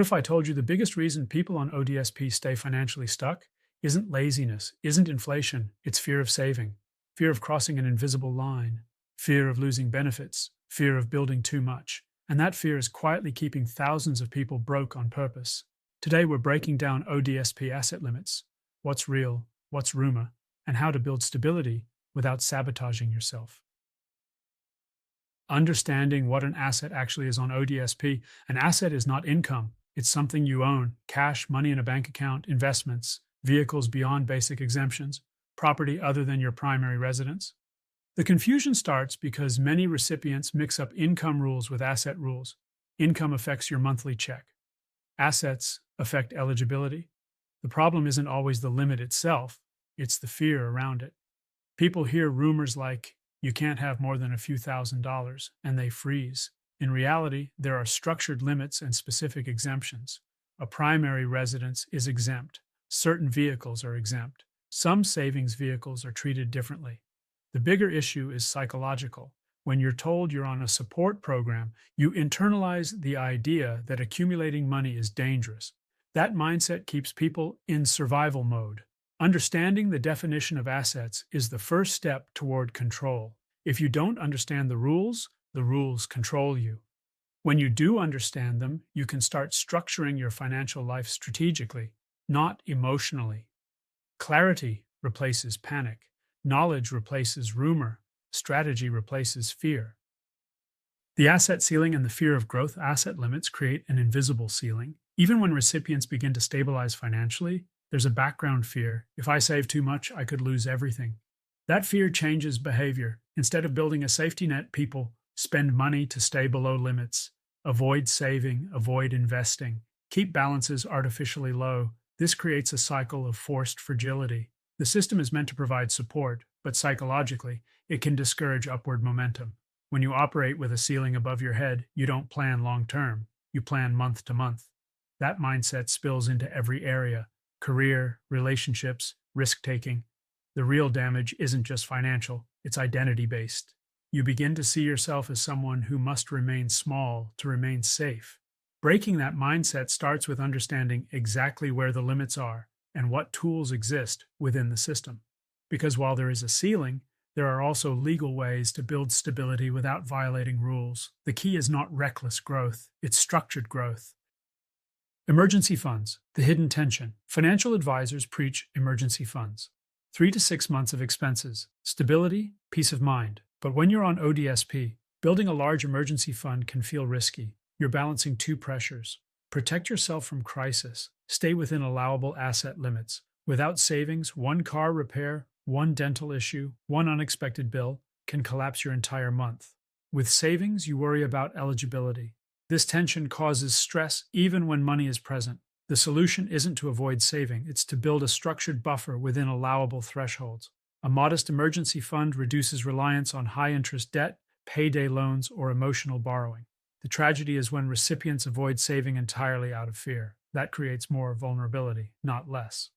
if I told you the biggest reason people on ODSP stay financially stuck isn't laziness, isn't inflation, it's fear of saving, fear of crossing an invisible line, fear of losing benefits, fear of building too much. And that fear is quietly keeping thousands of people broke on purpose. Today, we're breaking down ODSP asset limits, what's real, what's rumor, and how to build stability without sabotaging yourself. Understanding what an asset actually is on ODSP. An asset is not income, it's something you own: cash, money in a bank account, investments, vehicles beyond basic exemptions, property other than your primary residence. The confusion starts because many recipients mix up income rules with asset rules. Income affects your monthly check. Assets affect eligibility. The problem isn't always the limit itself, it's the fear around it. People hear rumors like, you can't have more than a few $1,000s, and they freeze. In reality, there are structured limits and specific exemptions. A primary residence is exempt. Certain vehicles are exempt. Some savings vehicles are treated differently. The bigger issue is psychological. When you're told you're on a support program, you internalize the idea that accumulating money is dangerous. That mindset keeps people in survival mode. Understanding the definition of assets is the first step toward control. If you don't understand the rules control you. When you do understand them, you can start structuring your financial life strategically, not emotionally. Clarity replaces panic. Knowledge replaces rumor. Strategy replaces fear. The asset ceiling and the fear of growth asset limits create an invisible ceiling. Even when recipients begin to stabilize financially, there's a background fear. If I save too much, I could lose everything. That fear changes behavior. Instead of building a safety net, people spend money to stay below limits. Avoid saving, avoid investing. Keep balances artificially low. This creates a cycle of forced fragility. The system is meant to provide support, but psychologically, it can discourage upward momentum. When you operate with a ceiling above your head, you don't plan long term. You plan month to month. That mindset spills into every area: career, relationships, risk-taking. The real damage isn't just financial, it's identity-based. You begin to see yourself as someone who must remain small to remain safe. Breaking that mindset starts with understanding exactly where the limits are and what tools exist within the system. Because while there is a ceiling, there are also legal ways to build stability without violating rules. The key is not reckless growth, it's structured growth. Emergency funds, the hidden tension. Financial advisors preach emergency funds. 3 to 6 months of expenses, stability, peace of mind. But when you're on ODSP, building a large emergency fund can feel risky. You're balancing two pressures. Protect yourself from crisis. Stay within allowable asset limits. Without savings, one car repair, one dental issue, one unexpected bill can collapse your entire month. With savings, you worry about eligibility. This tension causes stress even when money is present. The solution isn't to avoid saving, it's to build a structured buffer within allowable thresholds. A modest emergency fund reduces reliance on high-interest debt, payday loans, or emotional borrowing. The tragedy is when recipients avoid saving entirely out of fear. That creates more vulnerability, not less.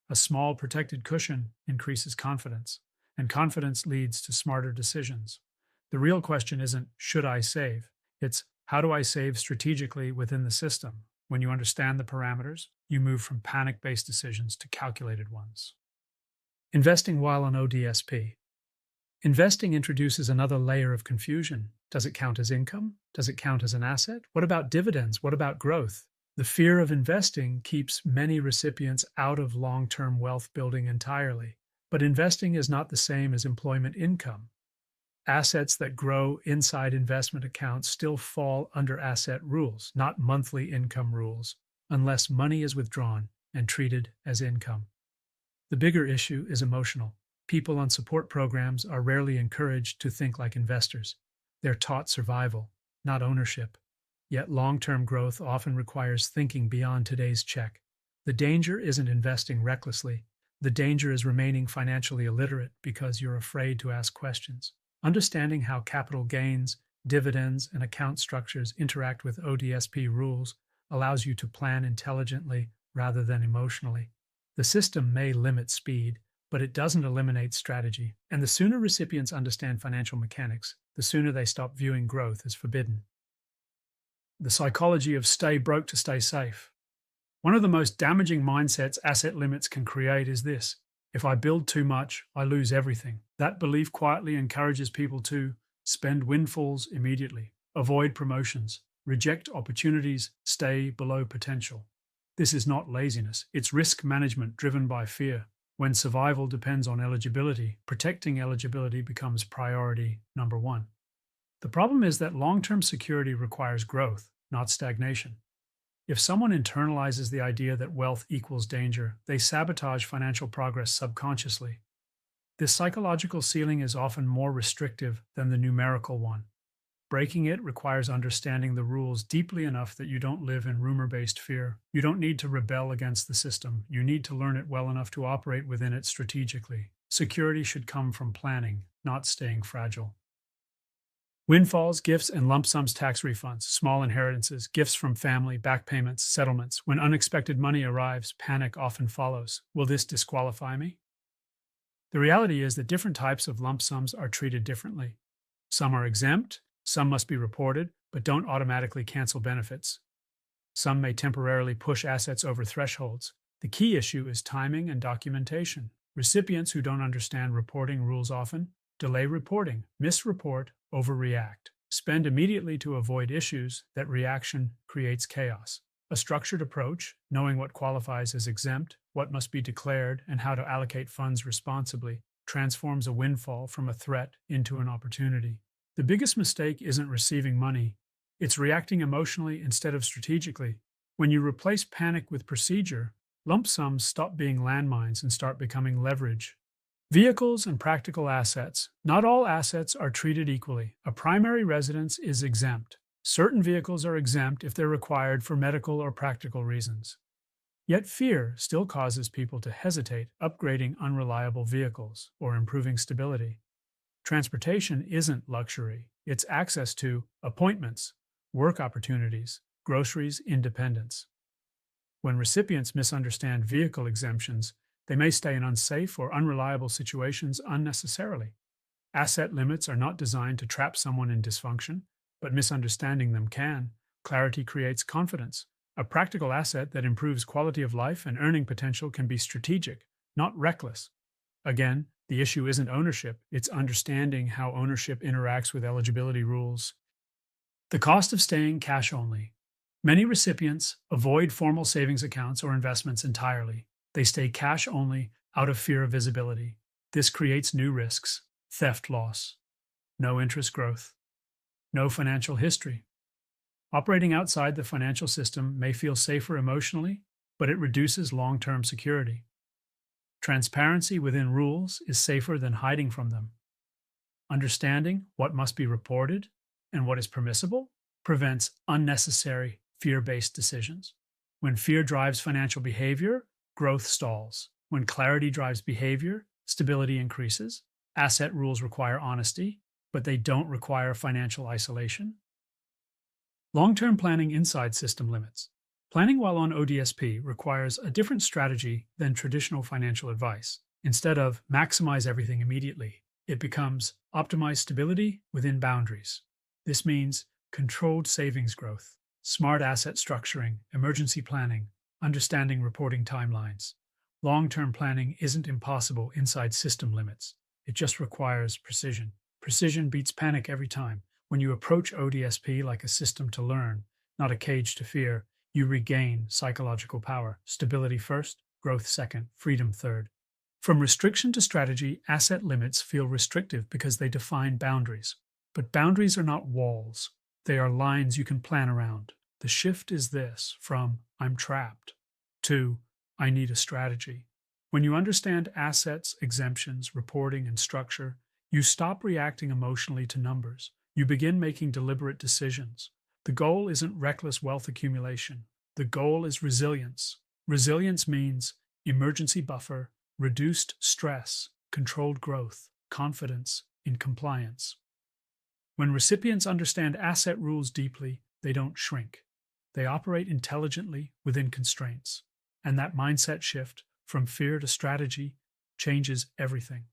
A small protected cushion increases confidence, and confidence leads to smarter decisions. The real question isn't, should I save? It's, how do I save strategically within the system? When you understand the parameters, you move from panic-based decisions to calculated ones. Investing while on ODSP. Investing introduces another layer of confusion. Does it count as income? Does it count as an asset? What about dividends? What about growth? The fear of investing keeps many recipients out of long-term wealth building entirely. But investing is not the same as employment income. Assets that grow inside investment accounts still fall under asset rules, not monthly income rules, unless money is withdrawn and treated as income. The bigger issue is emotional. People on support programs are rarely encouraged to think like investors. They're taught survival, not ownership. Yet long-term growth often requires thinking beyond today's check. The danger isn't investing recklessly. The danger is remaining financially illiterate because you're afraid to ask questions. Understanding how capital gains, dividends, and account structures interact with ODSP rules allows you to plan intelligently rather than emotionally. The system may limit speed, but it doesn't eliminate strategy. And the sooner recipients understand financial mechanics, the sooner they stop viewing growth as forbidden. The psychology of stay broke to stay safe. One of the most damaging mindsets asset limits can create is this: if I build too much, I lose everything. That belief quietly encourages people to spend windfalls immediately, avoid promotions, reject opportunities, stay below potential. This is not laziness, it's risk management driven by fear. When survival depends on eligibility, protecting eligibility becomes priority number one. The problem is that long-term security requires growth, not stagnation. If someone internalizes the idea that wealth equals danger, they sabotage financial progress subconsciously. This psychological ceiling is often more restrictive than the numerical one. Breaking it requires understanding the rules deeply enough that you don't live in rumor-based fear. You don't need to rebel against the system. You need to learn it well enough to operate within it strategically. Security should come from planning, not staying fragile. Windfalls, gifts, and lump sums tax refunds, small inheritances, gifts from family, back payments, settlements. When unexpected money arrives, panic often follows. Will this disqualify me? The reality is that different types of lump sums are treated differently. Some are exempt, some must be reported, but don't automatically cancel benefits. Some may temporarily push assets over thresholds. The key issue is timing and documentation. Recipients who don't understand reporting rules often delay reporting, misreport, overreact, spend immediately to avoid issues. That reaction creates chaos. A structured approach, knowing what qualifies as exempt, what must be declared, and how to allocate funds responsibly, transforms a windfall from a threat into an opportunity. The biggest mistake isn't receiving money, it's reacting emotionally instead of strategically. When you replace panic with procedure, lump sums stop being landmines and start becoming leverage. Vehicles and practical assets. Not all assets are treated equally. A primary residence is exempt. Certain vehicles are exempt if they're required for medical or practical reasons. Yet fear still causes people to hesitate upgrading unreliable vehicles or improving stability. Transportation isn't luxury. It's access to appointments, work opportunities, groceries, independence. When recipients misunderstand vehicle exemptions, they may stay in unsafe or unreliable situations unnecessarily. Asset limits are not designed to trap someone in dysfunction, but misunderstanding them can. Clarity creates confidence. A practical asset that improves quality of life and earning potential can be strategic, not reckless. Again, the issue isn't ownership, it's understanding how ownership interacts with eligibility rules. The cost of staying cash only. Many recipients avoid formal savings accounts or investments entirely. They stay cash only out of fear of visibility. This creates new risks: theft loss, no interest growth, no financial history. Operating outside the financial system may feel safer emotionally, but it reduces long-term security. Transparency within rules is safer than hiding from them. Understanding what must be reported and what is permissible prevents unnecessary fear-based decisions. When fear drives financial behavior, growth stalls. When clarity drives behavior, stability increases. Asset rules require honesty, but they don't require financial isolation. Long-term planning inside system limits. Planning while on ODSP requires a different strategy than traditional financial advice. Instead of maximize everything immediately, it becomes optimize stability within boundaries. This means controlled savings growth, smart asset structuring, emergency planning, understanding reporting timelines. Long-term planning isn't impossible inside system limits. It just requires precision. Precision beats panic every time. When you approach ODSP like a system to learn, not a cage to fear, you regain psychological power. Stability first, growth second, freedom third. From restriction to strategy, asset limits feel restrictive because they define boundaries. But boundaries are not walls. They are lines you can plan around. The shift is this: from "I'm trapped" to "I need a strategy." When you understand assets, exemptions, reporting, and structure, you stop reacting emotionally to numbers. You begin making deliberate decisions. The goal isn't reckless wealth accumulation. The goal is resilience. Resilience means emergency buffer, reduced stress, controlled growth, confidence in compliance. When recipients understand asset rules deeply, they don't shrink. They operate intelligently within constraints. And that mindset shift from fear to strategy changes everything.